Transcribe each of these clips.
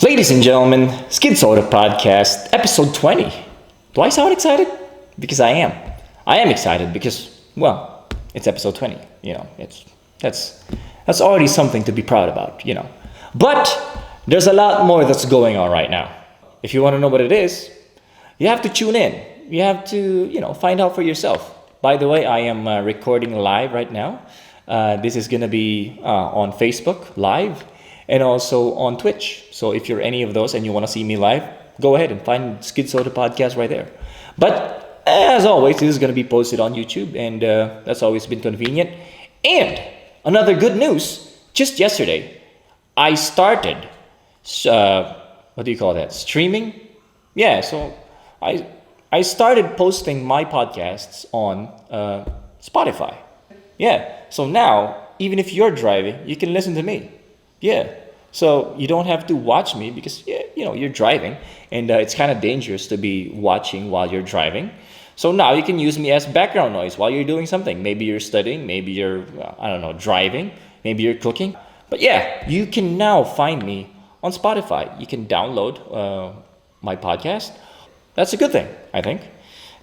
Ladies and gentlemen, Skid Soda Podcast, episode 20. Do I sound excited? Because I am. I am excited because, well, it's episode 20. That's already something to be proud about. But there's a lot more that's going on right now. If you want to know what it is, you have to tune in. You have to, find out for yourself. By the way, I am recording live right now. This is going to be on Facebook live and also on Twitch. So if you're any of those and you want to see me live, go ahead and find Skid Soda Podcast right there. But as always, this is going to be posted on YouTube, and that's always been convenient. And another good news, just yesterday, I started, what do you call that, streaming? Yeah, so I started posting my podcasts on Spotify. Yeah, so now, even if you're driving, you can listen to me. Yeah, so you don't have to watch me because, you're driving, and it's kind of dangerous to be watching while you're driving. So now you can use me as background noise while you're doing something. Maybe you're studying, maybe you're, driving, maybe you're cooking. But yeah, you can now find me on Spotify. You can download my podcast. That's a good thing, I think.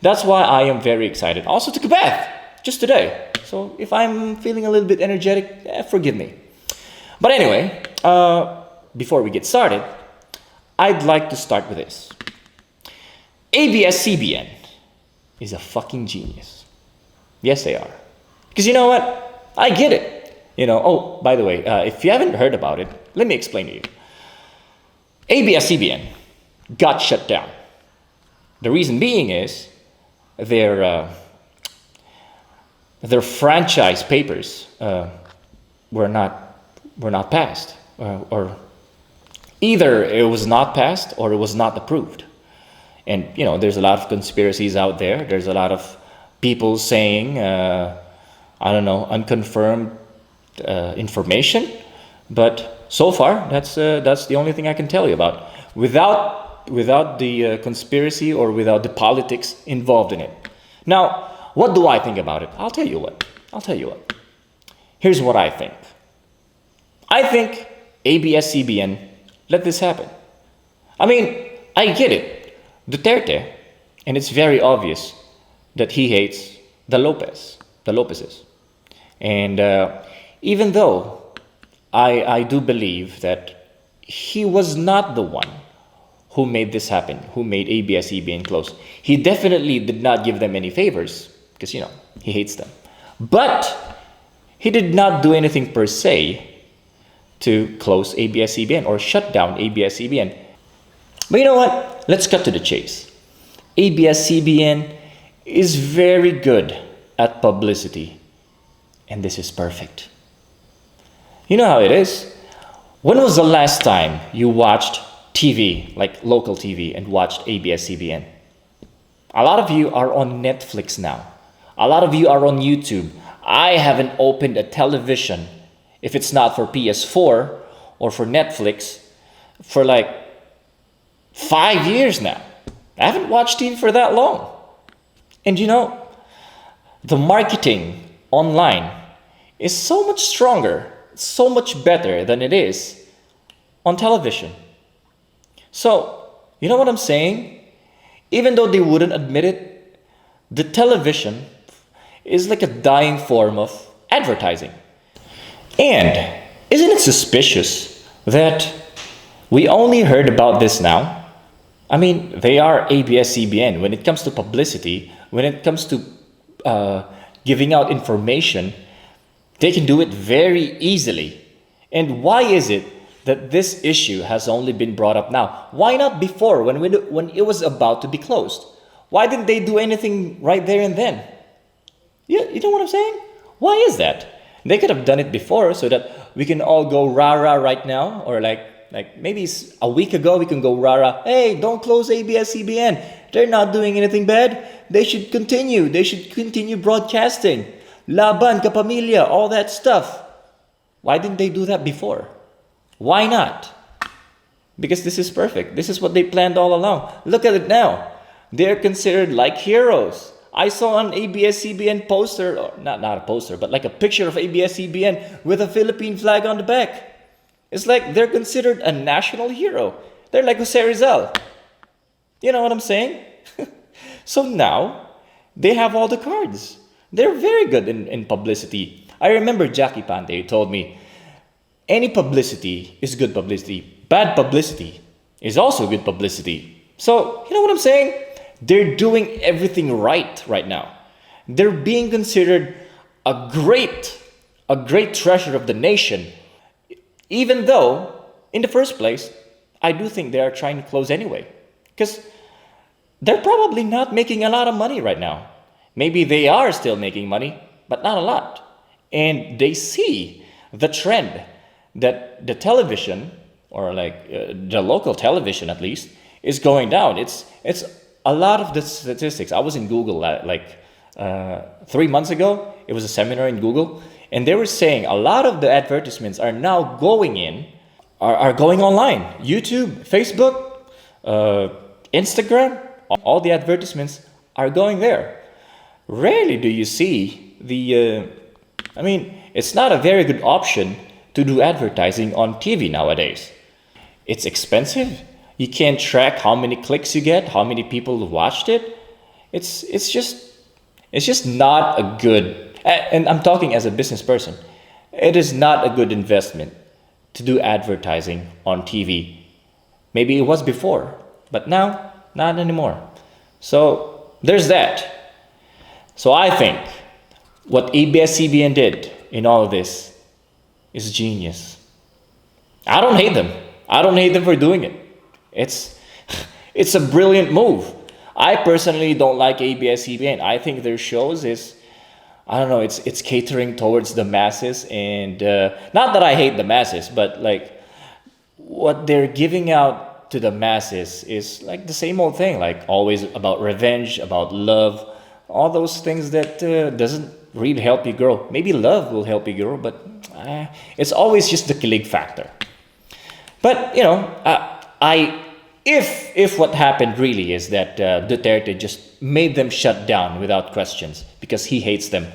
That's why I am very excited. Also took a bath just today. So if I'm feeling a little bit energetic, forgive me. But anyway, before we get started, I'd like to start with this. ABS-CBN is a fucking genius. Yes, they are. Because you know what? I get it. Oh, by the way, if you haven't heard about it, let me explain to you. ABS-CBN got shut down. The reason being is their franchise papers were not passed, or either it was not passed or it was not approved. And there's a lot of conspiracies out there. There's a lot of people saying unconfirmed information. But so far, that's the only thing I can tell you about. Without the conspiracy or without the politics involved in it. Now, what do I think about it? I'll tell you what. Here's what I think. I think ABS-CBN let this happen. I mean, I get it. Duterte, and it's very obvious that he hates the Lopezes. And even though I do believe that he was not the one who made this happen, who made ABS-CBN close, he definitely did not give them any favors because, he hates them. But he did not do anything per se to close ABS-CBN or shut down ABS-CBN. But you know what? Let's cut to the chase. ABS-CBN is very good at publicity, and this is perfect. You know how it is? When was the last time you watched TV, like local TV, and watched ABS-CBN? A lot of you are on Netflix now. A lot of you are on YouTube. I haven't opened a television, if it's not for PS4 or for Netflix, for like 5 years now. I haven't watched TV for that long. And the marketing online is so much stronger, so much better than it is on television. So, you know what I'm saying? Even though they wouldn't admit it, the television is like a dying form of advertising. And isn't it suspicious that we only heard about this now? I mean, they are ABS-CBN. When it comes to publicity, when it comes to giving out information, they can do it very easily. And why is it that this issue has only been brought up now? Why not before, when it was about to be closed? Why didn't they do anything right there and then? You know what I'm saying? Why is that? They could have done it before so that we can all go rah-rah right now, or like maybe a week ago we can go rah-rah, hey, don't close ABS-CBN. They're not doing anything bad. They should continue. They should continue broadcasting. Laban, kapamilya, all that stuff. Why didn't they do that before? Why not? Because this is perfect. This is what they planned all along. Look at it now. They're considered like heroes. I saw an ABS-CBN poster, or not a poster, but like a picture of ABS-CBN with a Philippine flag on the back. It's like they're considered a national hero. They're like Jose Rizal. You know what I'm saying? So now they have all the cards. They're very good in publicity. I remember Jackie Pande told me any publicity is good publicity. Bad publicity is also good publicity. So, you know what I'm saying? They're doing everything right now. They're being considered a great a great treasure of the nation, even though in the first place, I do think they are trying to close anyway. Because they're probably not making a lot of money right now. Maybe they are still making money, but not a lot. And they see the trend that the television, or like the local television at least, is going down. It's a lot of the statistics. I was in Google 3 months ago. It was a seminar in Google, and they were saying a lot of the advertisements are now are going online. YouTube, Facebook, Instagram, all the advertisements are going there. Rarely do you see it's not a very good option to do advertising on TV nowadays. It's expensive. You can't track how many clicks you get, how many people watched it. It's just not a good, and I'm talking as a business person. It is not a good investment to do advertising on TV. Maybe it was before, but now not anymore. So there's that. So I think what ABS-CBN did in all of this is genius. I don't hate them. I don't hate them for doing it. It's it's a brilliant move. I personally don't like ABS-CBN. I think their shows is, I don't know, it's catering towards the masses, and not that I hate the masses, but like what they're giving out to the masses is like the same old thing, like always about revenge, about love, all those things that doesn't really help you grow. Maybe love will help you grow, but it's always just the kilig factor. But I if what happened really is that Duterte just made them shut down without questions because he hates them,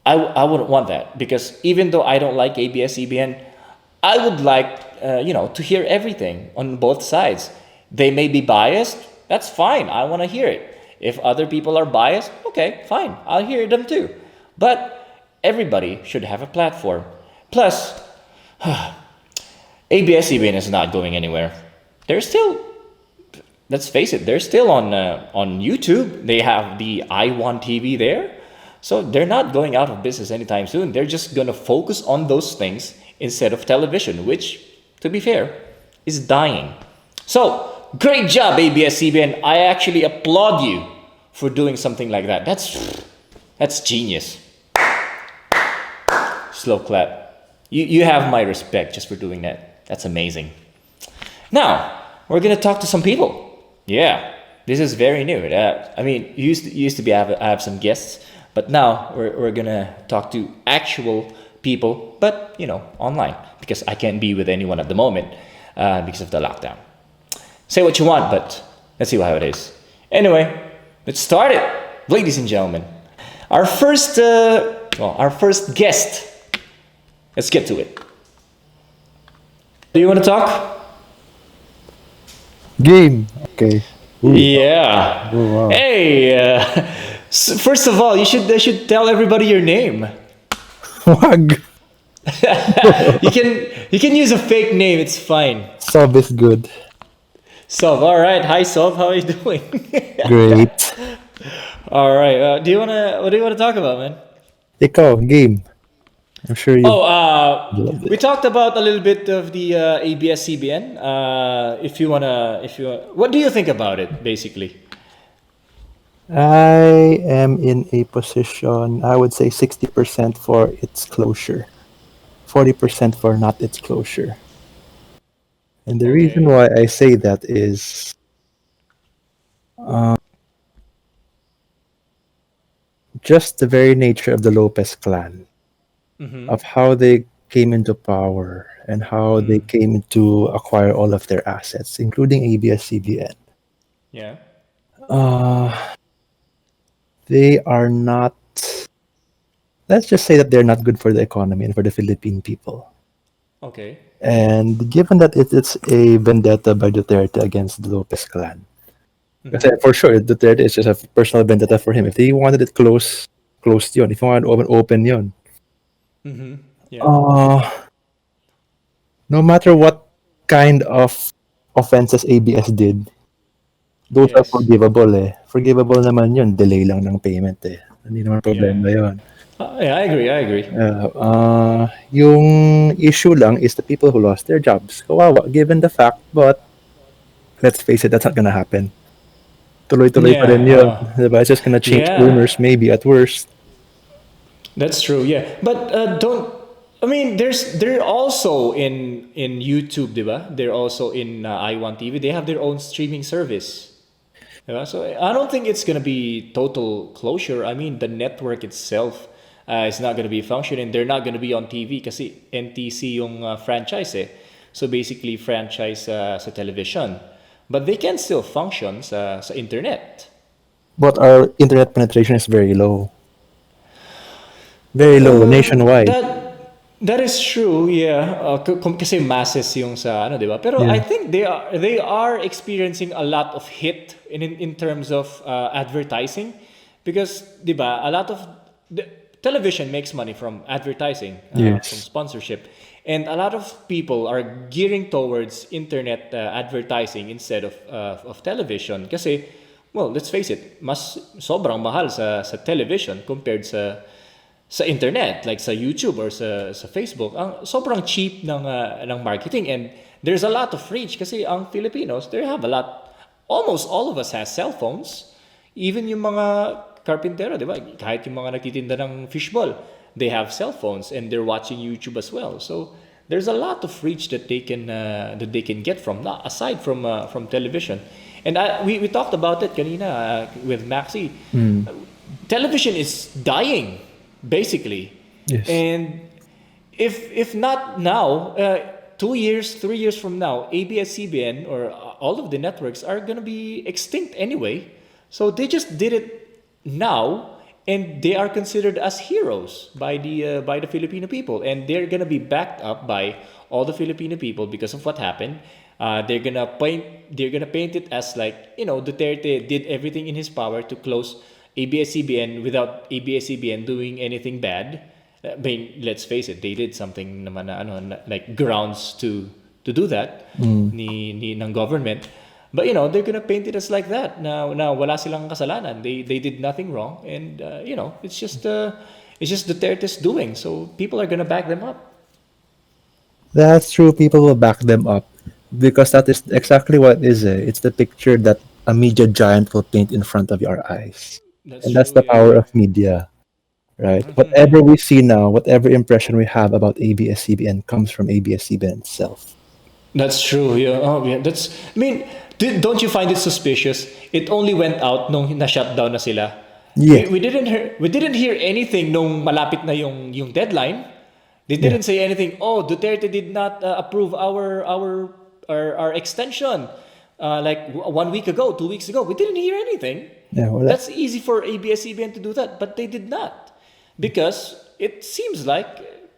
I wouldn't want that, because even though I don't like ABS-CBN, I would like to hear everything on both sides. They may be biased. That's fine. I want to hear it. If other people are biased, okay, fine. I'll hear them too. But everybody should have a platform. Plus, ABS-CBN is not going anywhere. They're still, let's face it, they're still on YouTube. They have the iWant TV there. So they're not going out of business anytime soon. They're just going to focus on those things instead of television, which, to be fair, is dying. So, great job, ABS-CBN. I actually applaud you for doing something like that. That's genius. Slow clap. You have my respect just for doing that. That's amazing. Now, we're going to talk to some people. Yeah, this is very new. Used to be I have some guests, but now we're going to talk to actual people, but, online, because I can't be with anyone at the moment because of the lockdown. Say what you want, but let's see how it is. Anyway, let's start it, ladies and gentlemen. Our first guest. Let's get to it. Do you want to talk? Game. Okay. Ooh. Yeah. Oh, wow. Hey. First of all, you should tell everybody your name. Wag. You can use a fake name. It's fine. Sub is good. Sov. All right. Hi, Sov. How are you doing? Great. All right. What do you wanna talk about, man? Ikaw, game. I'm sure you love We it. talked about a little bit of the ABS-CBN. What do you think about it, basically? I am in a position, I would say 60% for its closure, 40% for not its closure. And the reason Okay. why I say that is just the very nature of the Lopez clan, Mm-hmm. of how they came into power and how they Mm. came to acquire all of their assets, including ABS-CBN. Yeah. Uh, they are not, let's just say that they're not good for the economy and for the Philippine people. Okay. And given that it's a vendetta by Duterte against the Lopez clan, kasi Mm-hmm. for sure, Duterte is just a personal vendetta for him. If he wanted it closed yun. If he wanted open yun. Mm-hmm. Yeah. Uh, no matter what kind of offenses ABS did, those are Yes. forgivable eh. Forgivable naman yun. Delay lang ng payment eh. Hindi naman Yeah. problema yun. Yeah, I agree. I agree. Yung issue lang is the people who lost their jobs. Kawawa, given the fact, but let's face it, that's not gonna happen. Tuloy-tuloy pa rin Yeah. yun. Diba? It's just gonna change Yeah. owners maybe at worst. That's true. Yeah, but don't. I mean, they're also in YouTube, diba? They're also in I1 TV. They have their own streaming service. Diba? So I don't think it's gonna be total closure. I mean, the network itself is not gonna be functioning. They're not gonna be on TV kasi NTC yung franchise eh. So basically, franchise sa television. But they can still function sa internet. But our internet penetration is very low. Very low nationwide. That is true, yeah. Kasi masses yung sa ano, 'di ba? Pero I Yeah. think they are experiencing a lot of hit in terms of advertising because 'di ba, a lot of the television makes money from advertising, from Yes. sponsorship. And a lot of people are gearing towards internet advertising instead of television kasi well, let's face it, mas sobrang mahal sa television compared sa internet like sa YouTube or sa Facebook. Ang sobrang cheap ng marketing and there's a lot of reach kasi ang Filipinos, they have a lot, almost all of us has cell phones. Even yung mga carpintero, di ba? Kahit yung mga nagtitinda ng fishball, they have cell phones and they're watching YouTube as well. So there's a lot of reach that they can get from that aside from television. And we talked about it kanina with Maxi. Television is dying basically. Yes. And if not now, 2 years, 3 years from now, ABS-CBN or all of the networks are gonna be extinct anyway. So they just did it now, and they are considered as heroes by the Filipino people, and they're gonna be backed up by all the Filipino people because of what happened. They're gonna paint it as like Duterte did everything in his power to close ABS-CBN without ABS-CBN doing anything bad. I mean, let's face it, they did something naman na like grounds to do that ni ng government. But they're gonna paint it as like that. Now wala silang kasalanan. They did nothing wrong, and it's just Duterte's doing. So people are gonna back them up. That's true. People will back them up because that is exactly what it is. It's the picture that a media giant will paint in front of your eyes. That's And that's true. the Yeah. power of media, right? Whatever we see now, whatever impression we have about ABS-CBN comes from ABS-CBN itself. That's true. Yeah. Oh, yeah. That's. I mean, don't you find it suspicious? It only went out nung na-shutdown na sila. Yeah, We didn't hear anything nung malapit na yung deadline. They yeah, didn't say anything. Oh, Duterte did not approve our extension. Like 1 week ago, 2 weeks ago, we didn't hear anything. yeah. Well, That's easy for ABS-CBN to do that, but they did not because it seems like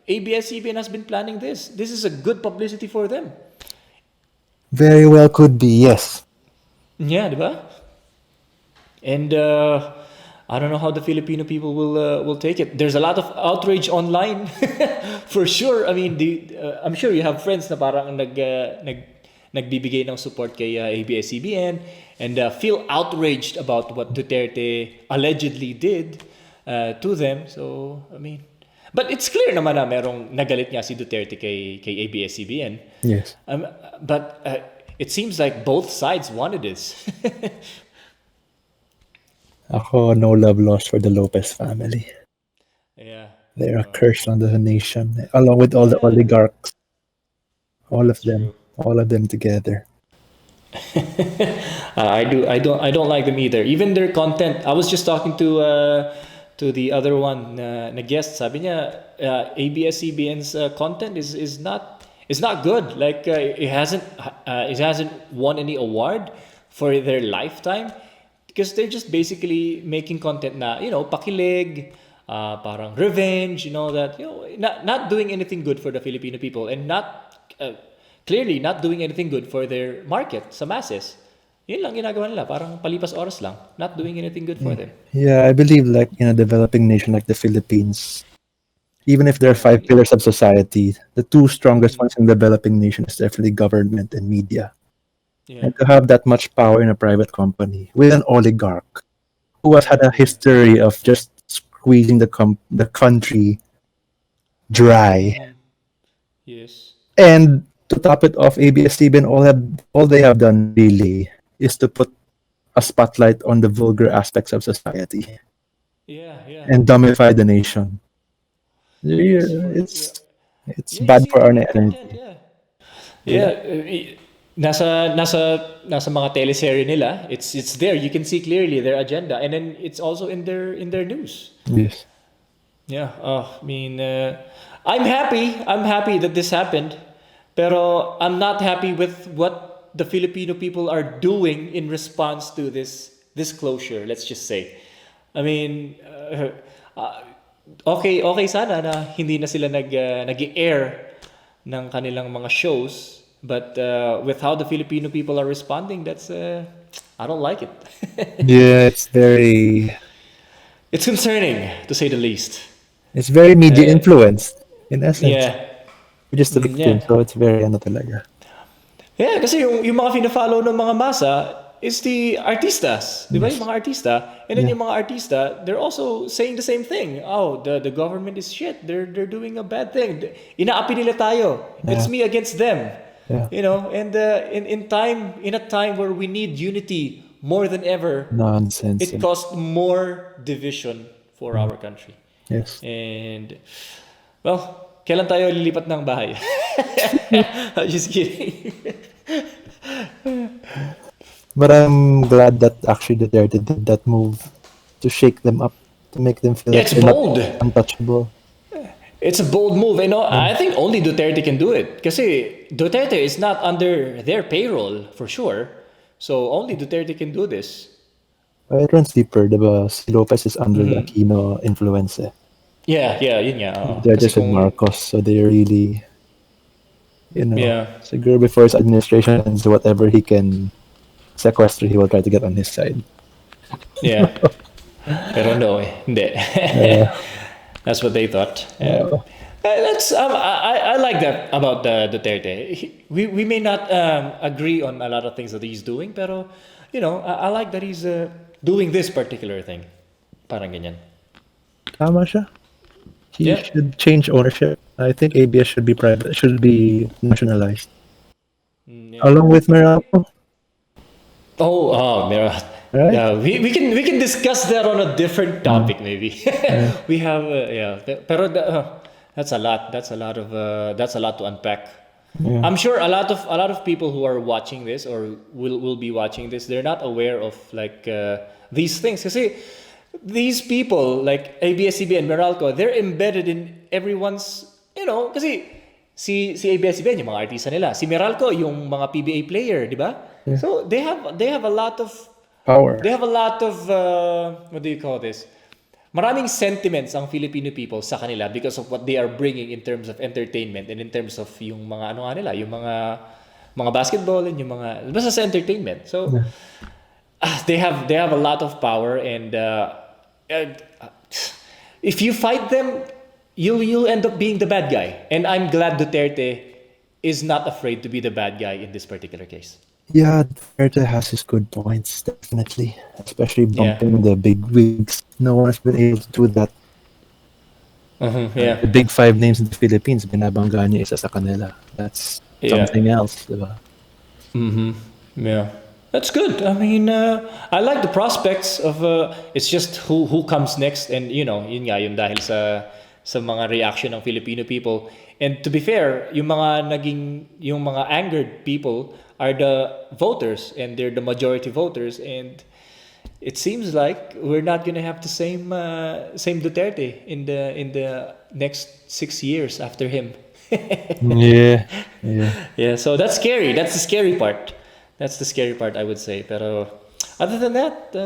ABS-CBN has been planning this. This is a good publicity for them. very well could be, yes. Yeah, diba? And I don't know how the Filipino people will take it. There's a lot of outrage online, for sure. I mean, I'm sure you have friends na parang nagbibigay ng support kay ABS-CBN and feel outraged about what Duterte allegedly did to them. So, I mean, but it's clear naman na merong nagalit nga si Duterte kay ABS-CBN. Yes. But it seems like both sides wanted this. Ako, no love lost for the Lopez family. Yeah. They're a curse on the nation, along with all the Yeah, oligarchs, that's true. all of them together. I don't like them either. Even their content. I was just talking to the other one na guest. Sabi niya ABS-CBN's content is not good. Like it hasn't won any award for their lifetime because they're just basically making content na pakilig, parang revenge, that, not doing anything good for the Filipino people, and clearly not doing anything good for their market sa masses. Yun lang ginagawa nila, parang palipas oras lang, not doing anything good for them. Yeah, I believe like in a developing nation like the Philippines, even if there are five pillars of society, the two strongest ones in developing nation is definitely government and media. Yeah. And to have that much power in a private company with an oligarch who has had a history of just squeezing the country dry. Yes. And to top it off, ABS-CBN all they have done really is to put a spotlight on the vulgar aspects of society Yeah, yeah. and dumbify the nation. Yes, It's yeah, you bad see for it our in their energy. content, yeah. Yeah, nasa mga teleserye nila, it's there. You can see clearly their agenda, and then it's also in their news. Yes. Yeah. I mean, I'm happy. I'm happy that this happened, pero I'm not happy with what the Filipino people are doing in response to this closure. Let's just say. I mean, okay sana na hindi na sila nag-air ng kanilang mga shows, but with how the Filipino people are responding, that's I don't like it. Yeah, It's concerning to say the least. it's very media Uh, influenced in essence. yeah. We're just a Yeah. victim, so it's very ano talaga. Yeah, kasi yung mga fina-follow ng mga masa is the artistas, di ba? Yes. Yung mga artista. And then Yeah. yung mga artista, they're also saying the same thing. Oh, the government is shit. They're doing a bad thing. Inaapi nila tayo. It's Yeah. me against them. Yeah. And in a time where we need unity more than ever, Nonsense. it caused more division for our country. Yes. And well, kailan tayo lilipat ng bahay? I'm just kidding. But I'm glad that actually Duterte did that move to shake them up, to make them feel Yeah, like it's they're not bold. untouchable. It's a bold move. I think only Duterte can do it. Kasi Duterte is not under their payroll for sure. So only Duterte can do this. But it runs deeper, diba? Si Lopez is under the Aquino influence. Yeah, yun nga. Duterte Kasi and Marcos, so they really, Yeah. siguro before his administration ends, whatever he can sequester, he will try to get on his side. Yeah. Pero no hindi. That's what they thought. I like that about Duterte. We may not agree on a lot of things that he's doing, pero I like that he's doing this particular thing. Parang ganyan. Tama siya. He Yeah. should change ownership. I think ABS should be private, should be nationalized. Along with Meralco. Meron. Right? Yeah, we can discuss that on a different topic maybe. We have pero that's a lot. That's a lot to unpack. I'm sure a lot of people who are watching this or will be watching this, they're not aware of like these things. Kasi these people like ABS-CBN, Meralco, they're embedded in everyone's, kasi si ABS-CBN yung mga artista nila, si Meralco yung mga PBA player, di ba? So they have a lot of Power. they have a lot of what do you call this? Maraming sentiments ang Filipino people sa kanila because of what they are bringing in terms of entertainment and in terms of yung mga nila, yung mga basketball and yung mga basta sa entertainment. So they have a lot of power, and if you fight them, you'll end up being the bad guy. And I'm glad Duterte is not afraid to be the bad guy in this particular case. Yeah, Duterte has his good points, definitely. Especially bumping the big wigs. No one has been able to do that. Yeah. The big five names in the Philippines, binabangga niya isa sa kanila. That's something else, diba? Yeah. That's good. I mean, I like the prospects of it's just who comes next, and yun nga yun dahil sa mga reaction ng Filipino people. And to be fair, yung mga angered people are the voters, and they're the majority voters, and it seems like we're not gonna have the same Duterte in the next 6 years after him. Yeah. So that's scary. That's the scary part. That's the scary part, I would say. Pero other than that,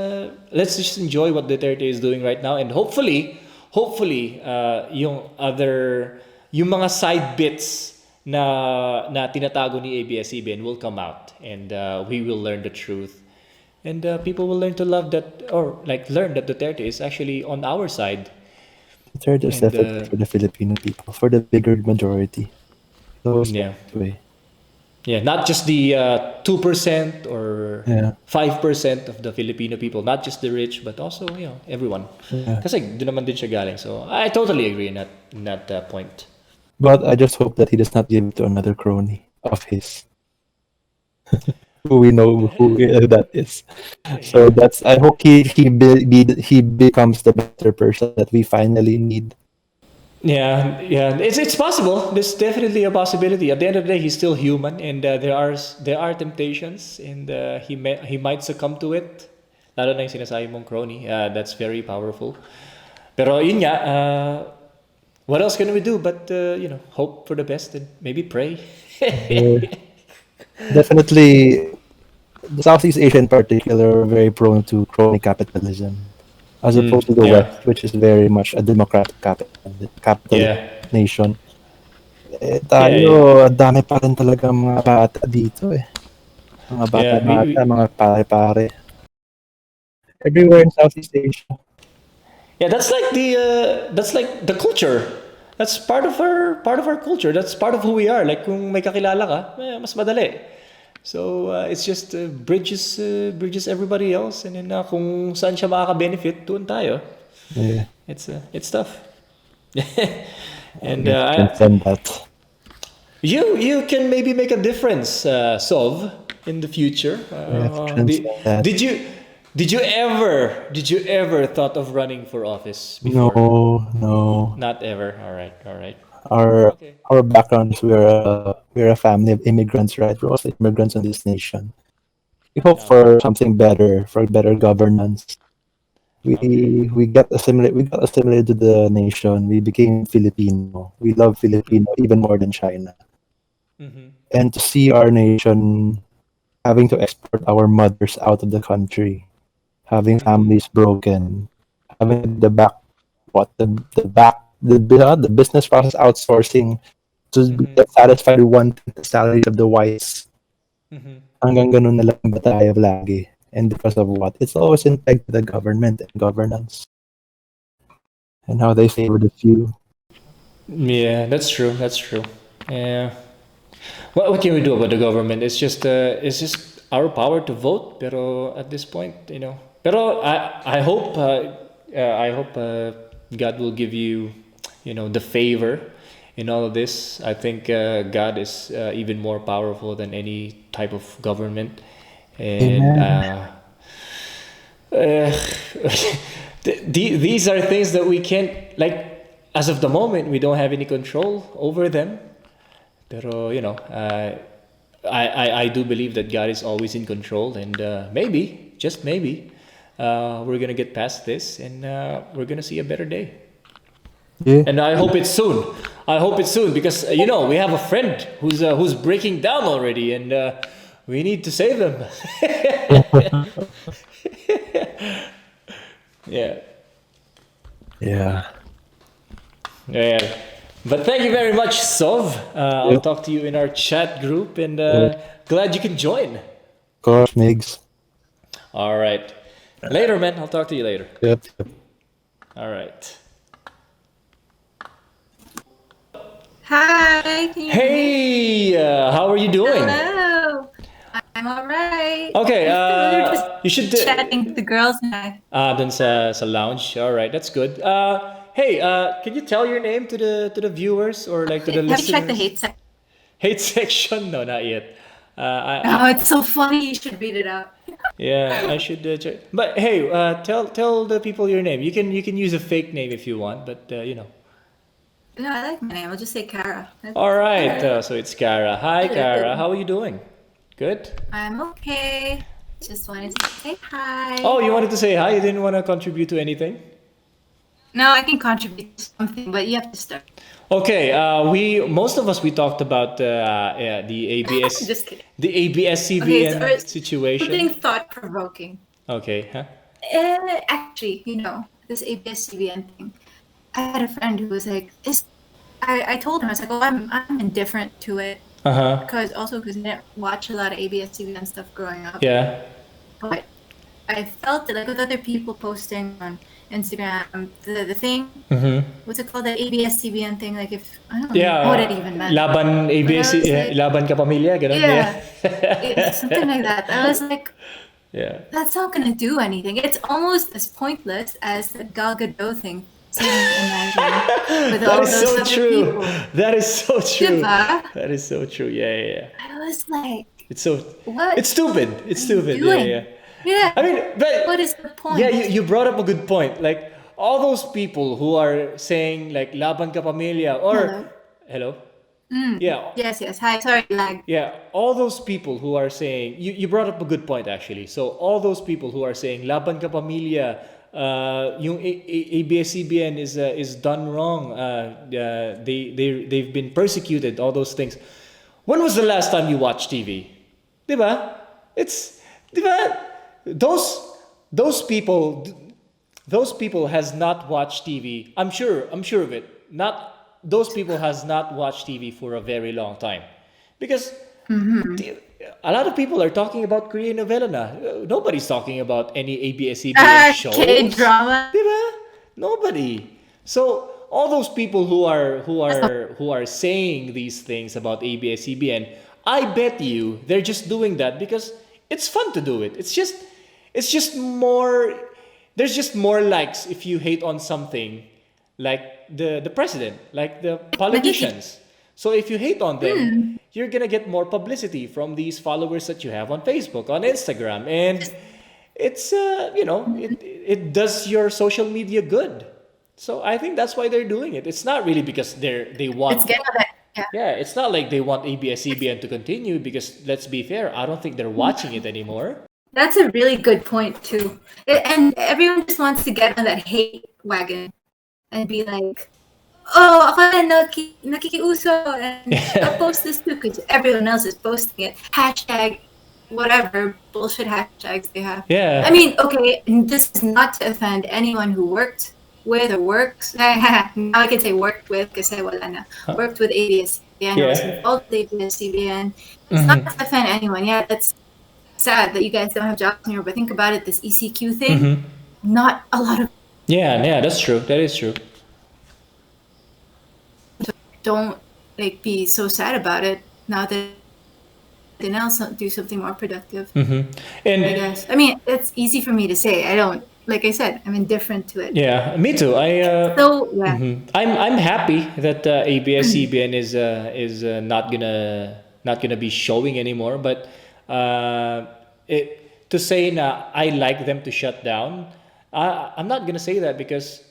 let's just enjoy what Duterte is doing right now, and hopefully hopefully yung mga side bits na tinatago ni ABS-CBN will come out, and we will learn the truth, and people will learn to love that, or like learn that Duterte is actually on our side. The third is And definitely for the Filipino people, for the bigger majority. Those yeah, way. yeah, not just the 2% or Yeah. 5% of the Filipino people, not just the rich, but also everyone. Yeah. Kasi doon naman din siya galing. So I totally agree in that point. But I just hope that he does not give it to another crony of his, who we know who that is. So Yeah. that's. I hope he becomes the better person that we finally need. Yeah, yeah, it's possible. There's definitely a possibility. At the end of the day, he's still human, and there are temptations, and he might succumb to it. Lalo na yung sinasabi mong crony. That's very powerful. Pero yun nga, what else can we do but hope for the best and maybe pray. Uh, Definitely, the Southeast Asia in particular are very prone to crony capitalism, as opposed to the Yeah, West, which is very much a democratic capitalist yeah, nation. Eh, yeah, yeah. tayo, dami pa rin talaga mga bata dito eh. Mga Yeah, bata-bata, mga pare-pare. Everywhere in Southeast Asia. yeah. That's like the culture. That's part of our culture. That's part of who we are. Like kung may kakilala ka, mas madali. So it's just bridges everybody else, and then kung saan siya makaka-benefit, doon tayo. Yeah, It's tough. And we have to transcend that. you can maybe make a difference, Sov, in the future. We have to transcend that. Did you ever thought of running for office before? No. Not ever. All right. All right. Our Okay. our background is we're a family of immigrants, right? We're also immigrants in this nation. We hope Okay. for something better, for better governance. Okay. We got assimilated to the nation. We became Filipino. We love Filipino even more than China. Mm-hmm. And to see our nation having to export our mothers out of the country, having Mm-hmm. families broken, having the business process outsourcing to Mm-hmm. get satisfied with one-tenth the salaries of the whites. Mm-hmm. Hanggang ganun na lang ba tayo lagi? And because of what? It's always in pegged to the government and governance and how they favor the few. Yeah, that's true. That's true. Yeah. What can we do about the government? It's just our power to vote. Pero at this point, Pero I hope God will give you, the favor in all of this. I think God is even more powerful than any type of government, and Amen. uh, these are things that we can't, like, as of the moment we don't have any control over them. Pero I do believe that God is always in control, and maybe, just maybe, we're gonna get past this, and we're gonna see a better day. Yeah. And I hope it's soon. I hope it's soon, because we have a friend who's breaking down already, and we need to save him. Yeah. Yeah. Yeah. But thank you very much, Sov. I'll Yep. talk to you in our chat group, and Yep. glad you can join. Of course, Migs. All right. Later, man. I'll talk to you later. Yep. All right. Hi, can you hear me? Hey, how are you doing? Hello. I'm alright. Okay, We're just you should chatting with the girls now. dun sa lounge. All right, that's good. Hey, can you tell your name to the viewers, or like to the Have you checked the listeners? hate section? Hate section? No, not yet. Oh, it's so funny. You should read it out. Yeah, I should check. But hey, tell the people your name. You can use a fake name if you want, but No, I like my name. I'll just say Kara. All right, so it's Kara. Hi, Kara. Hello. How are you doing? Good. I'm okay. Just wanted to say hi. Oh, you wanted to say hi. You didn't want to contribute to anything. No, I can contribute to something, but you have to start. Okay. Most of us we talked about the ABS Just kidding. the Okay, ABS-CBN so something situation. thought-provoking. Okay. Huh? Actually, this ABS-CBN thing. I had a friend who was like, I told him, I was like, oh, I'm indifferent to it. Uh-huh. Because I didn't watch a lot of ABS-CBN stuff growing up. Yeah. But I felt it, like with other people posting on Instagram, the thing, what's it called, that ABS-CBN thing, like if, I don't know what it even meant. Laban But I ABS, was like, laban ka pamilya, ganun. yeah, something like that. I was like, Yeah. that's not going to do anything. It's almost as pointless as the Gal Gadot thing, singing Imagine with That all is those so other true. people. That is so true. Diba? That is so true. Yeah, yeah, yeah. I was like, It's so. what It's stupid. It's are you stupid. Yeah, doing? yeah. Yeah. I mean, but What is the point? yeah, you brought up a good point. Like all those people who are saying like laban ka pamilya or hello. Yeah, Yes. Hi, sorry, lag. yeah, all those people who are saying you brought up a good point actually. So all those people who are saying laban ka pamilya, yung ABS-CBN is done wrong. They've been persecuted. All those things. When was the last time you watched TV? Diba? It's diba? Those people those people has not watched TV. I'm sure of it. Not those people has not watched TV for a very long time, because a lot of people are talking about Korean novela na. Nobody's talking about any ABS-CBN shows. K-drama. Diba? Nobody. So all those people who are saying these things about ABS-CBN, I bet you they're just doing that because it's fun to do it. It's just more. There's just more likes if you hate on something, like the president, like the politicians. So if you hate on them, you're gonna get more publicity from these followers that you have on Facebook, on Instagram, and it's it does your social media good. So I think that's why they're doing it. It's not really because they It's want. getting that. Yeah. Yeah, it's not like they want ABS-CBN to continue, because let's be fair, I don't think they're watching it anymore. That's a really good point too. And everyone just wants to get on that hate wagon and be like, oh, ako na nakikiuso and I'll post this too because everyone else is posting it. Hashtag whatever bullshit hashtags they have. Yeah. I mean, okay, and this is not to offend anyone who worked with or works. Now I can say worked with kasi wala na. Worked with ABS-CBN. I was Yeah. involved with ABS-CBN. It's not to offend anyone. Yeah, that's sad that you guys don't have jobs anymore, but think about it, this ECQ thing, not a lot of Yeah, that's true. That is true. don't like be so sad about it now that they now do something more productive. I And guess. I mean, it's easy for me to say. I don't, like I said, I'm indifferent to it. yeah, me too. So yeah, I'm happy that ABS-CBN is not gonna be showing anymore. But to say na I like them to shut down, I'm not gonna say that, because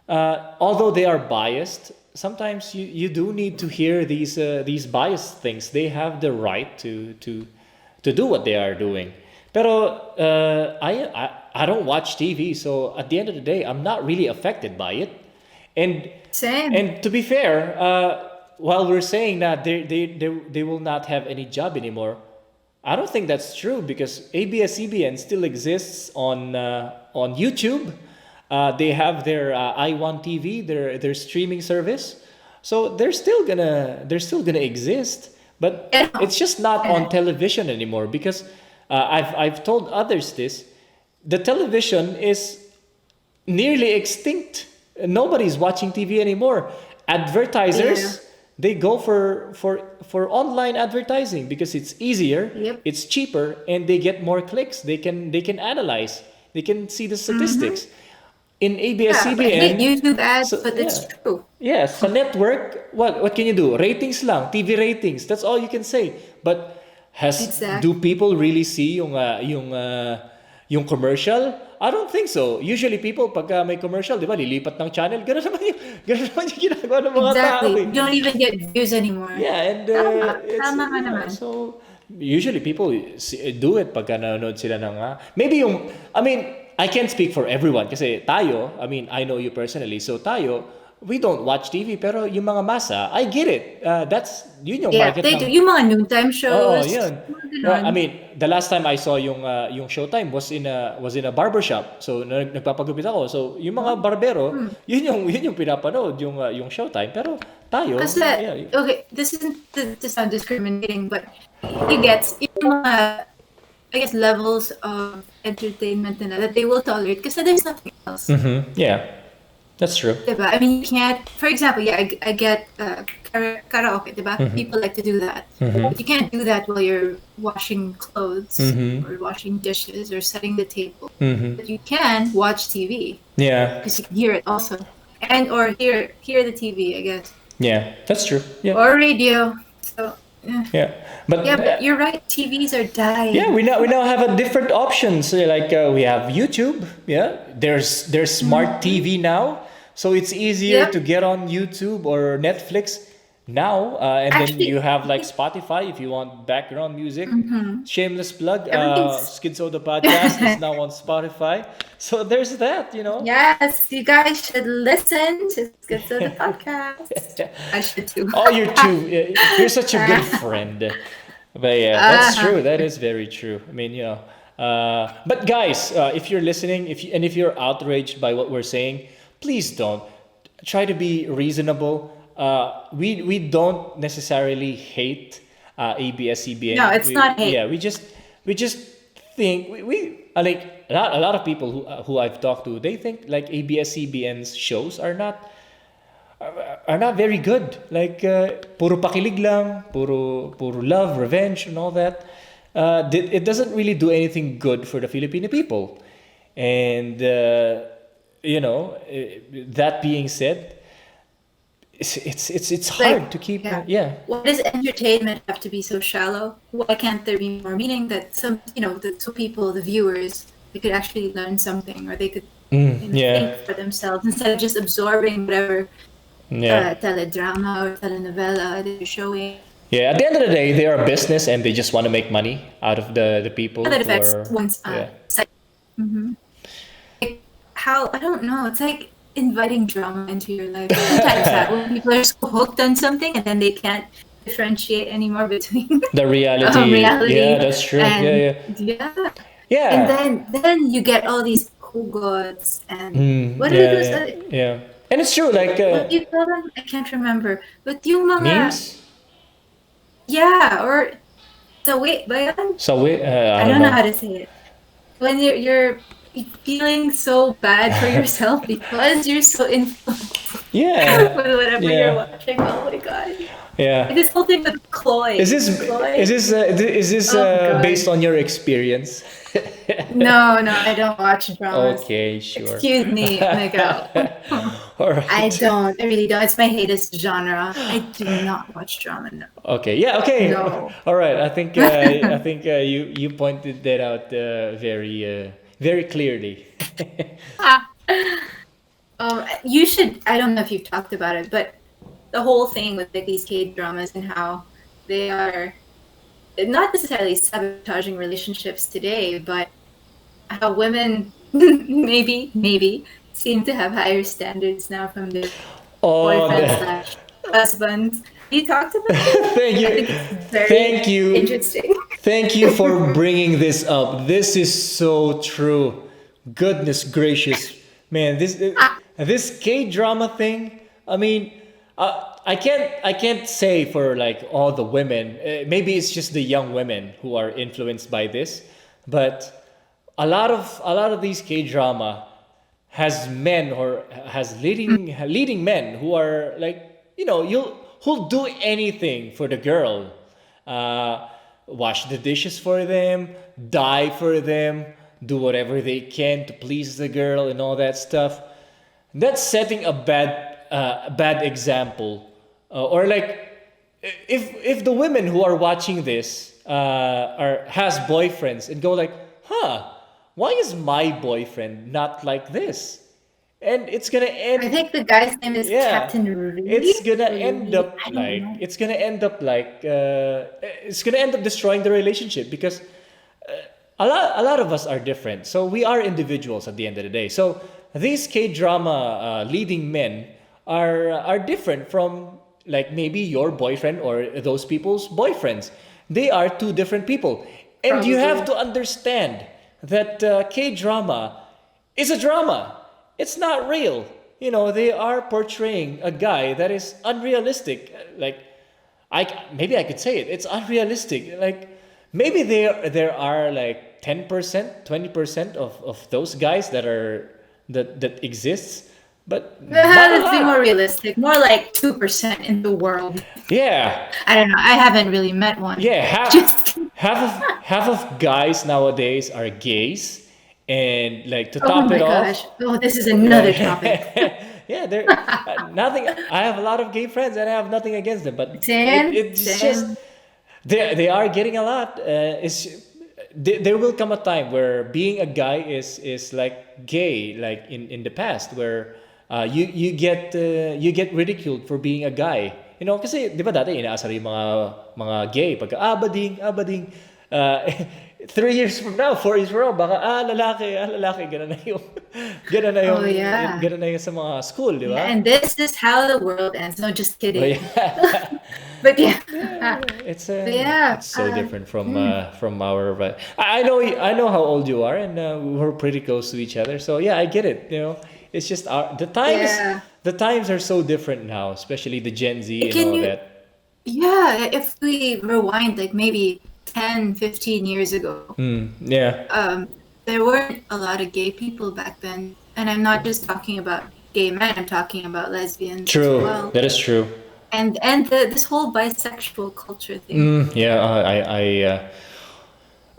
although they are biased, sometimes you do need to hear these biased things. They have the right to do what they are doing. Pero I don't watch TV, so at the end of the day, I'm not really affected by it. And same. and to be fair, while we're saying that they will not have any job anymore, I don't think that's true, because ABS-CBN still exists on YouTube. They have their I1 TV, their streaming service, so they're still gonna exist. But Yeah. it's just not on television anymore, because I've told others this. The television is nearly extinct. Nobody's watching TV anymore. Advertisers, they go for online advertising because it's easier, Yep. it's cheaper, and they get more clicks. They can analyze, they can see the statistics. In Yeah, ABS-CBN, but YouTube ads, so- but it's yeah. true. yes, sa network, what can you do? Ratings lang, TV ratings. That's all you can say. But Exact. do people really see yung commercial? I don't think so. Usually people, pag may commercial, di ba, lilipat ng channel. Ganun naman yung ginagawa ng mga tao. Exactly. eh. You don't even get views anymore. Yeah, and Tama nga naman. so usually people do it pagka nanonood sila ng maybe I mean, I can't speak for everyone kasi tayo, I mean, I know you personally, so tayo, we don't watch TV, pero yung mga masa, I get it. That's yun yung Yeah, market they ng. do. Yung mga noontime Oo, shows. yun. Mga ganon. I mean, the last time I saw yung Showtime was in a barber shop. So nagpapagupit ako. So yung mga barbero, yun yung pinapanood yung Showtime. Pero tayo, Kasi, yeah. okay, this isn't to sound discriminating, but he gets yung mga, I guess, levels of entertainment na that they will tolerate kasi there's nothing else. Yeah. That's true. Diba? I mean, you can't, for example, yeah, I get karaoke, diba? People like to do that. But you can't do that while you're washing clothes or washing dishes or setting the table. But you can watch TV Yeah. because you can hear it also. And or hear the TV, I guess. Yeah. That's true. Yeah. Or radio. So, Yeah. But yeah, but you're right. TVs are dying. yeah, we now have a different options. Like we have YouTube. Yeah, there's smart TV now, so it's easier Yep. to get on YouTube or Netflix now. And then Actually, you have like Spotify if you want background music. Shameless plug. Everything's- Schizo the podcast is now on Spotify. So there's that. Yes, you guys should listen to the podcast. I should too. Oh, you're such a good friend. But yeah, that's true. That is very true. I mean, but guys, if you're listening, if you're outraged by what we're saying, please don't. Try to be reasonable. We don't necessarily hate ABS-CBN. No, it's not hate. Yeah, we just think we like a lot of people who I've talked to. They think like ABS-CBN's shows are not very good. Like puro pakilig lang, puro love, revenge, and all that. It doesn't really do anything good for the Filipino people. And that being said, it's hard Like, to keep. yeah. Yeah. Why does entertainment have to be so shallow? Why can't there be more meaning that some people, the viewers, they could actually learn something or they could Yeah. think for themselves instead of just absorbing whatever Yeah. teledrama or telenovela they're showing. Yeah. At the end of the day, they are a business and they just want to make money out of the people. That who affects are- one's yeah. psyche. Like how, I don't know, it's like inviting drama into your life. Sometimes that when people are so hooked on something and then they can't differentiate anymore between The reality. reality. Yeah, that's true. And, Yeah. And then you get all these hugots and what are yeah, those? yeah. And it's true. Like What do you call them? I can't remember. But yung mga memes. yeah, or the wait, ba yan? So we. I don't know how to say it. When you're feeling so bad for yourself because you're so influenced Yeah. with whatever Yeah. you're watching. Oh my god! Yeah. This whole thing with Chloe. Is this Chloe? is this God. based on your experience? No, I don't watch dramas. Okay, sure. Excuse me. Oh my god. All right. I don't. I really don't. It's my hatest genre. I do not watch drama. No. Okay. Yeah. Okay. No. All right. I think you pointed that out very clearly. You should. I don't know if you've talked about it, but the whole thing with like these K dramas and how they are not necessarily sabotaging relationships today, but how women maybe seem to have higher standards now from their Oh, boyfriends / husbands. You talked about it? thank I you. think it's very Thank you. interesting. Thank you for bringing this up. This is so true. Goodness gracious, man! This K drama thing. I mean, I can't say for like all the women. Maybe it's just the young women who are influenced by this, but a lot of these K drama has men or has leading men who are like who'll do anything for the girl. Wash the dishes for them, die for them, do whatever they can to please the girl and all that stuff. That's setting a bad example. Or like if the women who are watching this has boyfriends and go like, why is my boyfriend not like this? And it's gonna end. I think the guy's name is Captain Ruby. It's gonna end up I don't like know. it's gonna end up like it's gonna end up destroying the relationship because a lot of us are different. So we are individuals at the end of the day. So these K drama leading men are different from like maybe your boyfriend or those people's boyfriends. They are two different people, and you have Probably. to understand that K drama is a drama. It's not real. You know, they are portraying a guy that is unrealistic. Like maybe I could say it. It's unrealistic. Like maybe there are like 10%, 20% of those guys that exists, but not a Let's be more lot. realistic. More like 2% in the world. Yeah, I don't know. I haven't really met one. yeah. Just kidding. Half of guys nowadays are gays, and like to Oh top it my off, gosh. Oh, this is yeah, another topic. yeah. They're nothing. I have a lot of gay friends, and I have nothing against them, but Same, it's just same. they are getting a lot. There will come a time where being a guy is like gay, like in the past, where you get ridiculed for being a guy. You know, kasi di ba dati inaasar yung mga gay pagka bading. Uh, 3 years from now, 4 years from now, baka lalaki, ganun na yung Oh yeah. ganun na yung sa mga school, di Yeah, ba? and this is how the world ends. No, just Oh, kidding. yeah. But yeah. It's But yeah. it's so different from our. But I know how old you are, and we're pretty close to each other. So yeah, I get it. You know, it's just Yeah. the times are so different now, especially the Gen Z and Can all you that. Yeah, if we rewind like maybe 10, 15 years ago, Yeah, there weren't a lot of gay people back then. And I'm not just talking about gay men, I'm talking about lesbians as true. well. That is true. And this whole bisexual culture thing. Yeah,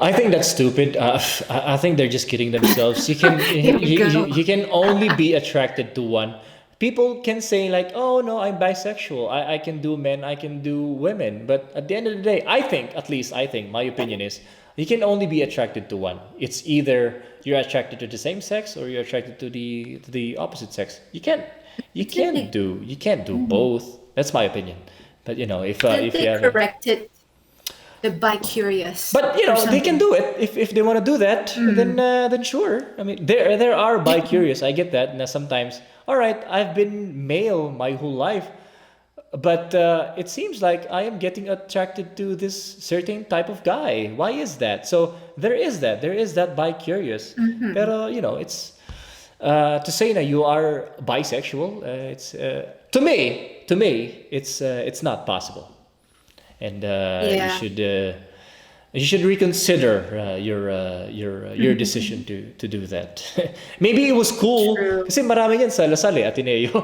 I think that's stupid. I think they're just kidding themselves. You can Here we go. you can only be attracted to one. People can say like, "Oh no, I'm bisexual. I can do men. I can do women." But at the end of the day, at least I think, my opinion is, you can only be attracted to one. It's either you're attracted to the same sex or you're attracted to the opposite sex. It's really you can't do both. That's my opinion. But you know, Did if you they have correct it the bi-curious but you or know they can something? do it if they want to do that, then sure. I mean there are bi curious. I get that. Now sometimes, all right, I've been male my whole life, but it seems like I am getting attracted to this certain type of guy. Why is that? So there is that bi curious. Pero you know it's to say that you are bisexual. It's to me it's not possible, and Yeah. you should reconsider your decision to do that. Maybe it was cool True. kasi marami yan sa Lasal Ateneo.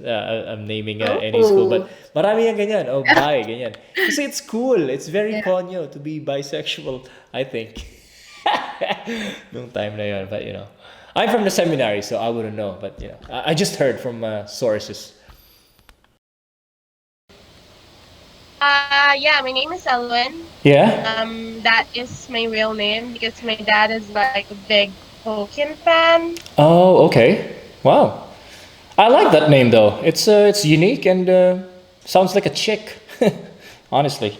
I'm naming any school, but Oh. marami yan ganyan. Oh, bi, ganyan. Kasi it's cool. It's very Yeah. konyo to be bisexual, I think. Nung time na yun, but you know. I'm from the seminary, so I wouldn't know, but you know, I just heard from sources. Yeah, my name is Elwin. Yeah? That is my real name because my dad is like a big Tolkien fan. Oh, okay. Wow. I like that name though. It's unique and sounds like a chick. Honestly.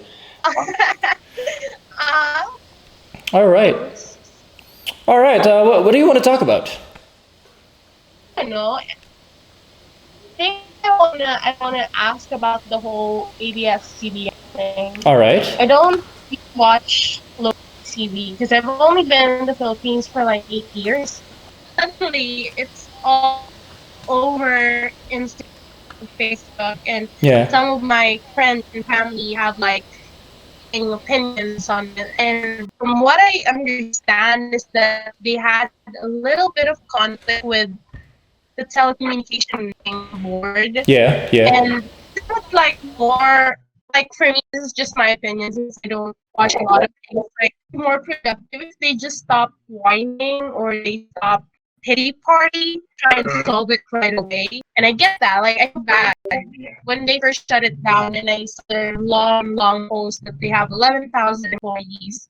Uh, All right. All right. What do you want to talk about? I don't know. I think I wanna ask about the whole ABS-CBN thing. All right. I don't watch local TV because I've only been in the Philippines for like 8 years. Suddenly, it's all over Instagram, Facebook, and Yeah. some of my friends and family have like opinions on it. And from what I understand is that they had a little bit of conflict with the telecommunication board. Yeah. Yeah. And this was like more like for me, this is just my opinion since I don't watch a lot of things. Like more productive if they just stop whining or they stop pity party, try and solve it right away. And I get that. Like I feel bad when they first shut it down, and I saw their long post that they have 11,000 employees.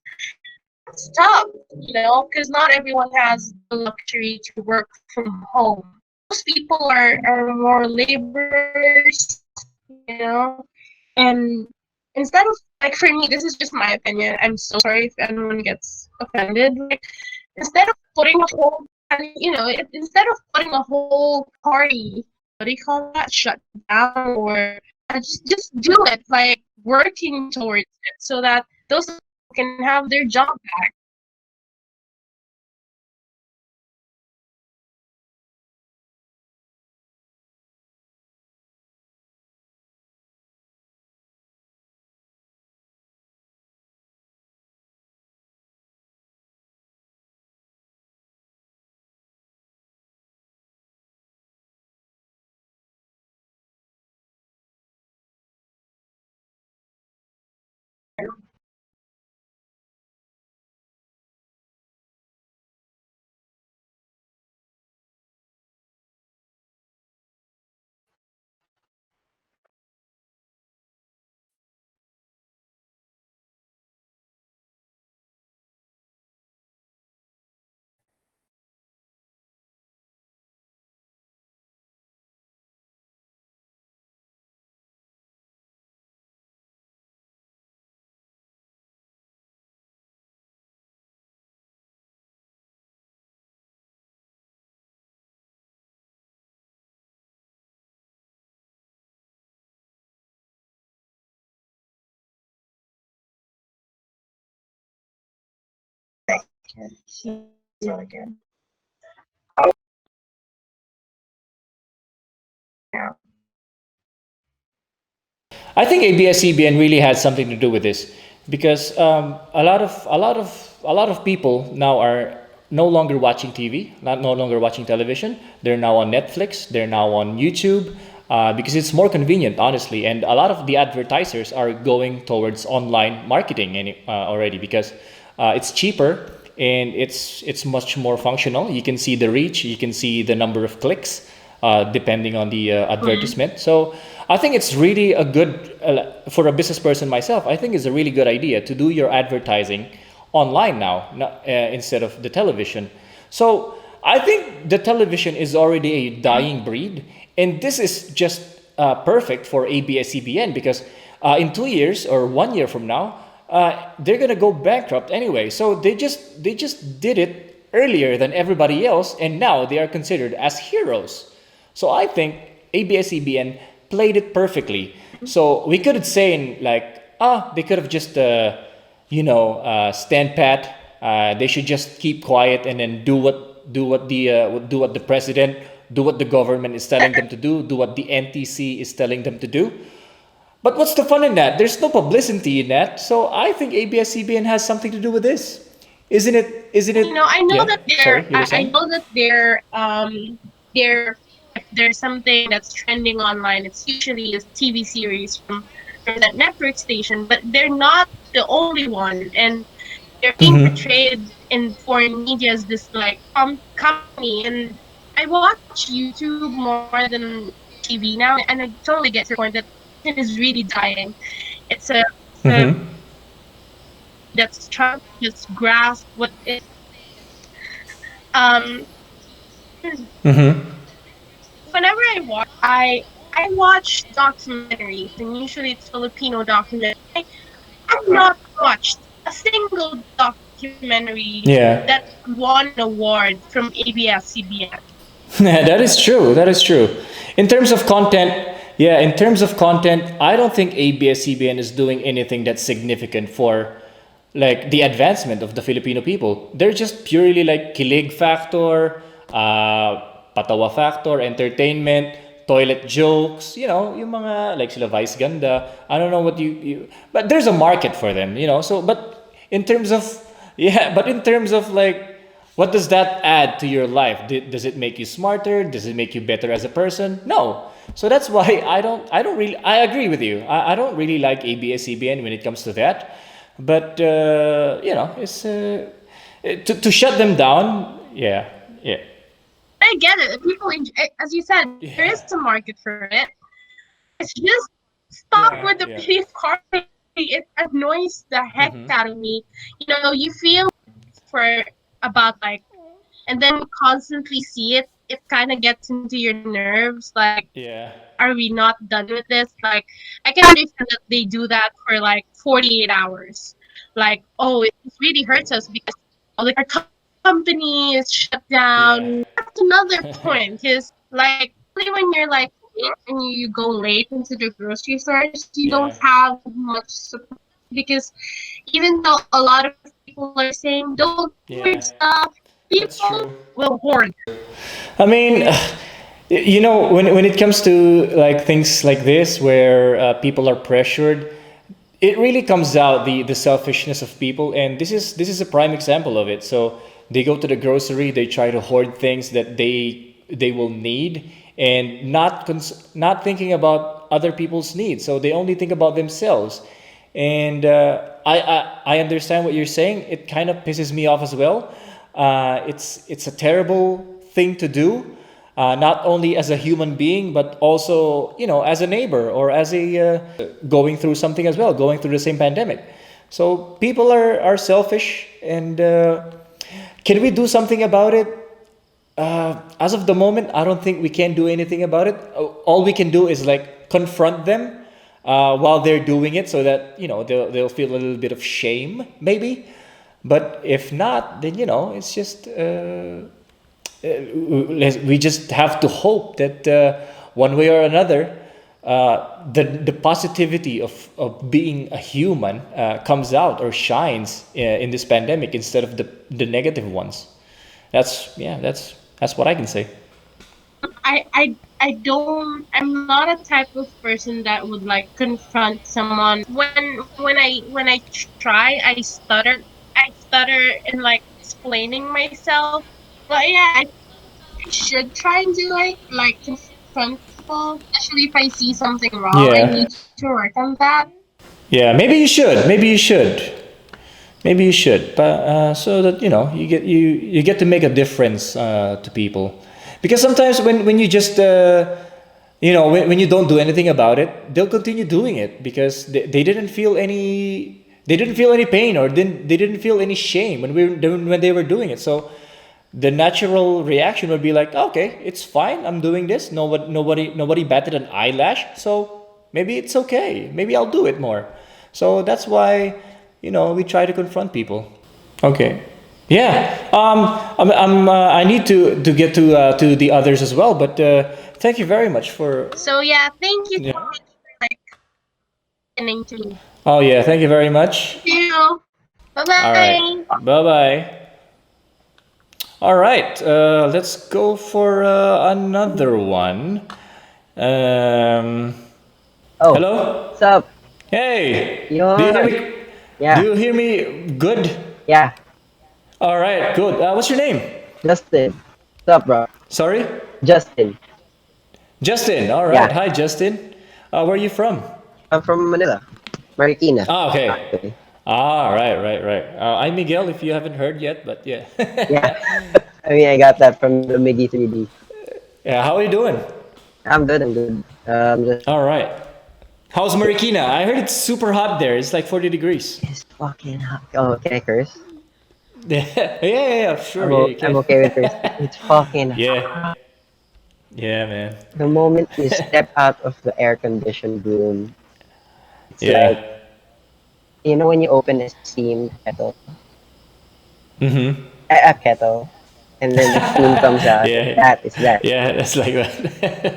It's tough, you know, because not everyone has the luxury to work from home. Most people are more laborers, you know, and instead of like for me, this is just my opinion. I'm so sorry if anyone gets offended. Like instead of putting a whole, instead of putting a whole party what do you call that? Shut down, or just do it, like working towards it, so that those people can have their job back. See you again. I think ABS-CBN really had something to do with this because a lot of people now are no longer watching TV, not no longer watching television. They're now on Netflix. They're now on YouTube because it's more convenient, honestly. And a lot of the advertisers are going towards online marketing already because it's cheaper and it's much more functional. You can see the reach, you can see the number of clicks depending on the advertisement. So I think it's really a good for a business person myself. I think it's a really good idea to do your advertising online now, instead of the television. So I think the television is already a dying breed, and this is just perfect for ABS-CBN because in 2 years or 1 year from now, they're gonna go bankrupt anyway. So they just did it earlier than everybody else, and now they are considered as heroes. So I think ABS-CBN played it perfectly. So we could say like, they could have just, stand pat. They should just keep quiet and then do what the president, do what the government is telling them to do what the NTC is telling them to do. But what's the fun in that? There's no publicity in that. So I think ABS-CBN has something to do with this. Isn't it? Isn't it? I know Yeah. that Sorry, you were I saying? know that they're if there's something that's trending online, it's usually a TV series from that network station, but they're not the only one, and they're being portrayed in foreign media as this like company. And I watch YouTube more than TV now, and I totally get your point that it is really dying. It's a that's trying to just grasp what it um whenever I watch documentaries, and usually it's Filipino documentaries. I've not watched a single documentary Yeah. that won an award from ABS-CBN. That is true. That is true. In terms of content, yeah, in terms of content, I don't think ABS-CBN is doing anything that's significant for like the advancement of the Filipino people. They're just purely like kilig factor, patawa factor, entertainment, toilet jokes, yung mga like sila Vice Ganda. I don't know what but there's a market for them. So, but in terms of, yeah, but in terms of like, what does that add to your life? Does it make you smarter? Does it make you better as a person? No. So that's why I don't really, I agree with you. I don't really like ABS-CBN when it comes to that. But, it's, to shut them down, yeah, yeah. I get it. People, as you said, there is a market for it. It's just stop with the Yeah. pity party. It annoys the heck out of me. You feel for about like, and then you constantly see it. It kind of gets into your nerves. Like, Yeah. are we not done with this? Like, I can understand that they do that for like 48 hours. Like, oh, it really hurts us because like our company is shut Yeah. down. That's another point. Is like especially when you're like late and you go late into the grocery stores, you don't Yeah, have much supply because even though a lot of people are saying don't hoard yeah, stuff, that's people true. will hoard. I mean, you know, when it comes to like things like this, where people are pressured, it really comes out the selfishness of people, and this is a prime example of it. So they go to the grocery, they try to hoard things that they will need, and not thinking about other people's needs. So they only think about themselves, and I understand what you're saying. It kind of pisses me off as well. It's a terrible thing to do, not only as a human being, but also, you know, as a neighbor or as a going through something as well, going through the same pandemic. So people are selfish, and can we do something about it? As of the moment, I don't think we can do anything about it. All we can do is like confront them while they're doing it, so that, you know, they'll feel a little bit of shame, maybe. But if not, then, you know, it's just we just have to hope that one way or another, the positivity of being a human comes out or shines in this pandemic instead of the negative ones. That's, yeah, that's what I can say. I don't, I'm not a type of person that would like confront someone. When I try, I stutter in like explaining myself. But yeah, I should try and do like confront people, especially if I see something wrong. I Yeah, need to work on that. yeah. Maybe you should. Maybe you should. Maybe you should, but so that, you know, you get to make a difference to people, because sometimes when you just you know, when you don't do anything about it, they'll continue doing it because they didn't feel any pain, or they didn't feel any shame when they were doing it. So the natural reaction would be like, okay, it's fine, I'm doing this. Nobody batted an eyelash, so maybe it's okay. Maybe I'll do it more. So that's why, you know, we try to confront people. Okay. Yeah. I need to get to the others as well, but thank you very much for. So yeah, thank you so Yeah. much for like listening to me. Oh yeah, thank you very much. See you. Bye All right. bye. Bye bye. All right. Let's go for another one. Um, Oh, hello. what's up? Hey. Do you hear Yon. me? Do Yeah, you hear me? Good. yeah. All right. Good. What's your name? Justin. What's up, bro? Sorry. Justin. Justin. All right. Yeah, Hi, Justin. Where are you from? I'm from Manila. Marikina, Ah, okay. actually. Ah, right, right, right. I'm Miguel, if you haven't heard yet, but yeah. Yeah. I mean, I got that from the Miggy 3D. Yeah, how are you doing? I'm good, I'm good. Just, All right. How's Marikina? I heard it's super hot there. It's like 40 degrees. it's fucking hot. Oh, can I curse? Yeah, yeah, yeah, yeah, sure, yeah, you I'm can. okay with cursing. It's fucking Yeah, yeah, man. the moment you step out of the air-conditioned room, it's like, Yeah. you know when you open a steam kettle, Mm-hmm. a kettle, and then the steam comes out, Yeah, that is that. yeah, that's like that.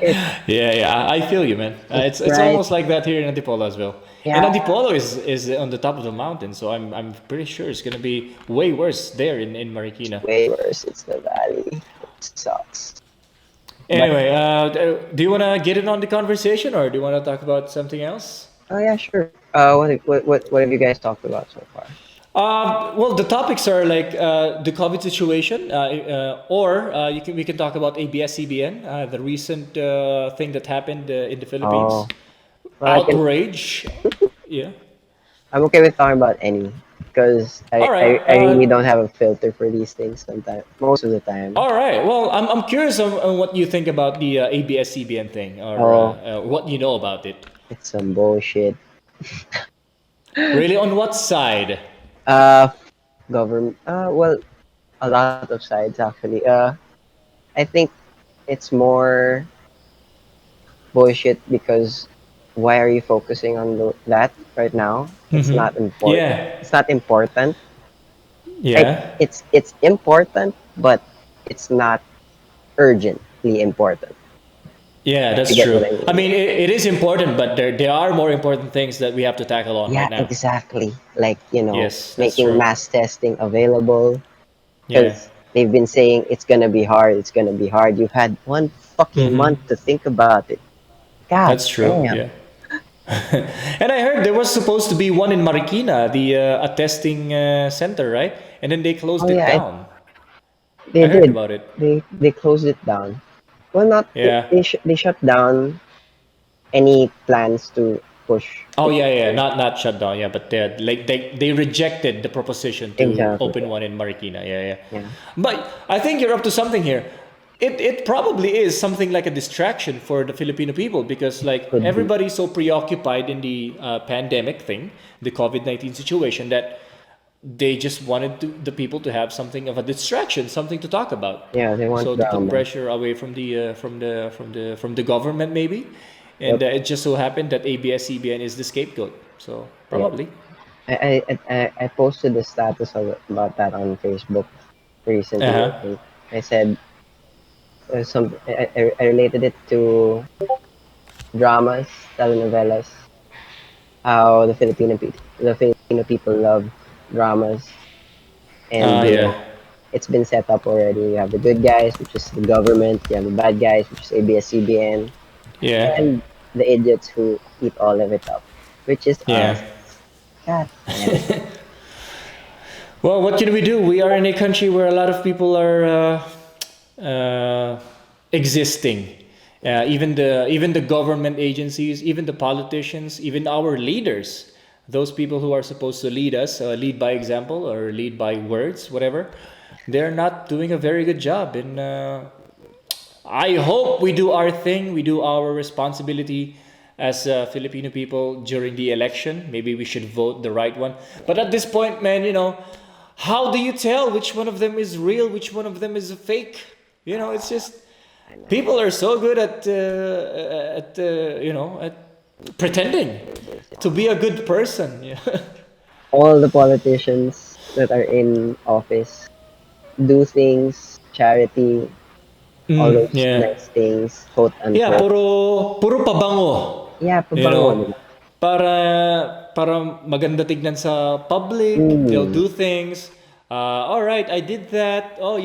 It's, Yeah, yeah, I feel you, man. it's It's bright. almost like that here in Antipolo as well. And Yeah, Antipolo is on the top of the mountain, so I'm pretty sure it's gonna be way worse there in Marikina. way worse. It's the valley. It sucks. But Anyway, do you wanna get in on the conversation, or do you wanna talk about something else? oh yeah, sure. What have you guys talked about so far? Well, the topics are like the COVID situation, or we can talk about ABS-CBN, the recent thing that happened in the Philippines. Oh, well, Outrage. Yeah. I'm okay with talking about any because All right. I really don't have a filter for these things sometimes. Most of the time. All right. Well, I'm curious on what you think about the ABS-CBN thing, or Oh, what you know about it. it's some bullshit. Really, on what side? Uh, government. Well, a lot of sides actually. I think it's more bullshit because why are you focusing on that right now? It's Mm-hmm. not important. Yeah. It's not important. Like Yeah. it's important, but it's not urgently important. Yeah, You that's get what true. I I mean? mean, it is important, but there are more important things that we have to tackle on Yeah, right now. exactly. Like, Yes, that's making true. mass testing available Yeah. because they've been saying it's gonna be hard, it's gonna be hard. You've had one fucking Mm-hmm. month to think about it. God That's true. damn. Yeah. And I heard there was supposed to be one in Marikina, the a testing center, right? And then they closed Oh it yeah, down. they I heard did. about it. They closed it down. Well, not Yeah. they shut down any plans to push Oh it. yeah, yeah. Not shut down. Yeah, but they rejected the proposition to Exactly. open one in Marikina. Yeah, yeah. Yeah, But I think you're up to something here. It probably is something like a distraction for the Filipino people because like could be. everybody's so preoccupied in the pandemic thing, the COVID-19 situation that they just wanted the people to have something of a distraction, something to talk about. Yeah, they want So to put drama. pressure away from the government maybe, and Yep. it just so happened that ABS-CBN is the scapegoat. So Yep. probably. I posted a status about that on Facebook Uh recently. I huh. think I said I related it to dramas, telenovelas, how the Filipino people love dramas, and Yeah. it's been set up already. You have the good guys, which is the government. You have the bad guys, which is ABS-CBN, Yeah. and the idiots who eat all of it up, which is Yeah. us. God damn it. Well, what can we do? We are in a country where a lot of people are existing. Even the government agencies, even the politicians, even our leaders, those people who are supposed to lead us, lead by example or lead by words, whatever, they're not doing a very good job. And I hope we do our thing, we do our responsibility as Filipino people during the election. Maybe we should vote the right one. But at this point, man, how do you tell which one of them is real, which one of them is a fake? It's just I know. people are so good at pretending to be a good person. Yeah. All the politicians that are in office do things, charity, all those Yeah. nice things, quote Yeah, unquote. puro pabango. Yeah, You pabango know, nila. para maganda tignan sa public, they'll Mm, do things. All right, I did that. Oh,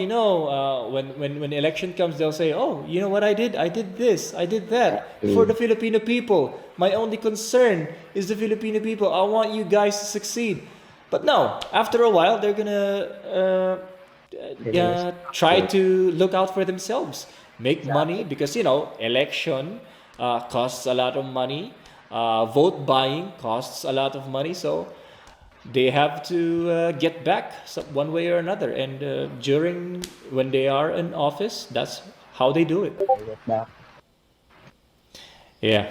when election comes, they'll say, "Oh, you know what I did? I did this. I did that for exactly. the Filipino people. My only concern is the Filipino people. I want you guys to succeed." But no, after a while, they're gonna They're gonna stop try doing to look out for themselves, make money exactly. because election costs a lot of money. Vote buying costs a lot of money, so they have to get back one way or another. And during when they are in office, that's how they do it. I get back. Yeah.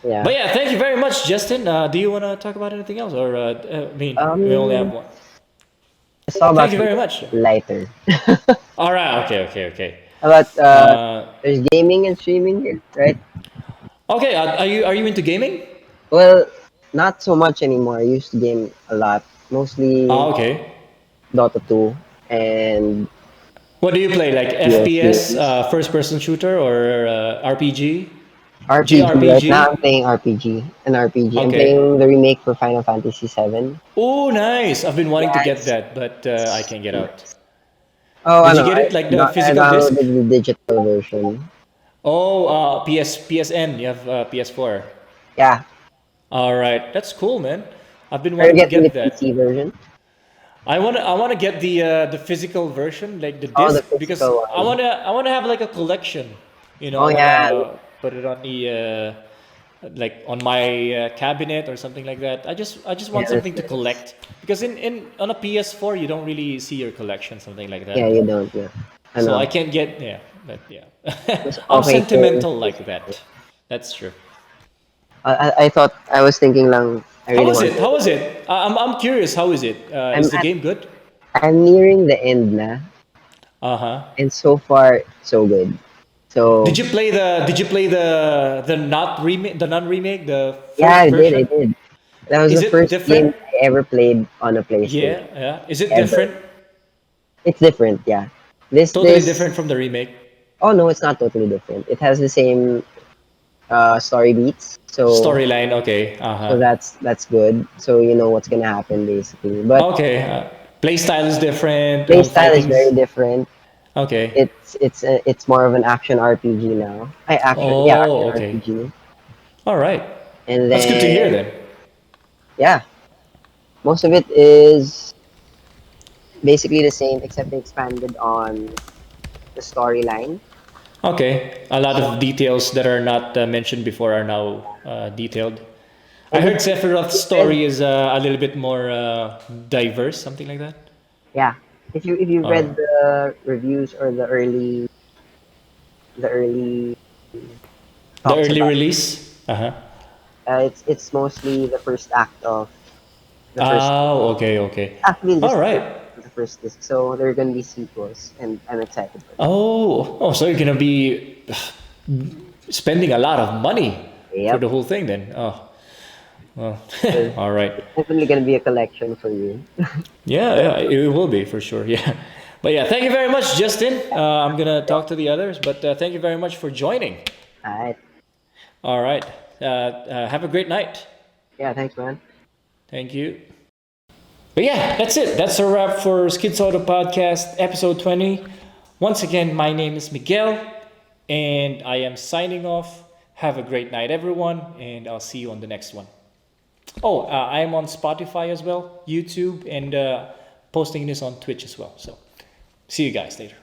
Yeah. But yeah, thank you very much, Justin. Do you want to talk about anything else, or I mean, we only have Um, one. I saw Thank about you very something much. lighter. All right. Okay. Okay. Okay. About Uh, there's gaming and streaming here, right? okay. Are you into gaming? Well, not so much anymore. I used to game a lot, mostly Okay. Dota 2 and What do you play? Like CS FPS, games. first person shooter, or RPG? RPG. Right now, I'm JRPG? playing RPG. An RPG. I'm Okay. playing the remake for Final Fantasy 7. Oh, nice. I've been wanting to Yeah, get that, but I it's can't get out. nice. Oh, I Did you know. get it like the I physical disc? downloaded the digital version. Oh, PSN. You have PS4. Yeah, All right, that's cool, man. I've been are you wanting to getting the get that. PC version? I wanna get the physical version, like the Oh, the disc, because physical I one. wanna I wanna have like a collection. Oh I yeah, wanna put it on the like on my cabinet or something like that. I just yeah, want that's something to nice. collect because in on a PS4 you don't really see your collection, something like Yeah, that. you don't. Yeah, I So I know. can't get, yeah, but yeah. Just I'm okay to sentimental like physical. that. That's true. I thought I was thinking lang. I How really is want it? How is to. it? I'm curious. How is it? I'm Is the at. game good? I'm nearing the end na, Uh huh. and so far so good. So Did you play the not remake, the non remake, the yeah, first I did. I version? did. That was the Is it first game different? I ever played on a Yeah, PlayStation yeah. Is it ever. different? It's different, yeah. This Totally this different from the remake. oh no, it's not totally different. It has the same story beats. Storyline, okay. So that's good. So you know what's gonna happen basically. But Okay. Play style is different. play style is Fighting's very different. okay. It's more of an action RPG now. I action yeah action Oh, okay. RPG. All right. And That's good to hear then then. yeah, most of it is basically the same except they expanded on the storyline. Okay. A lot of details that are not mentioned before are now detailed. I And heard if Sephiroth's you read story is a little bit more diverse, something like that. yeah if you Or read the reviews or the early the talks early about release. Uh-huh. it's mostly the first act of the first Oh, okay, okay. actually All just the right. first act of the first disc. So there are gonna be sequels, and I'm excited for that. Oh, so you're gonna be spending a lot of money for Yep, the whole thing then. Oh, well, there's all right. definitely gonna be a collection for you. Yeah, yeah, it will be for sure. Yeah, but yeah, thank you very much, Justin. I'm gonna talk to the others, but thank you very much for joining. Alright, All right. Have a great night. yeah, thanks, man. Thank you. But yeah, that's it. That's a wrap for Skid Soda Podcast, episode 20. Once again, my name is Miguel, and I am signing off. Have a great night, everyone, and I'll see you on the next one. Oh, I am on Spotify as well, YouTube, and posting this on Twitch as well. So, see you guys later.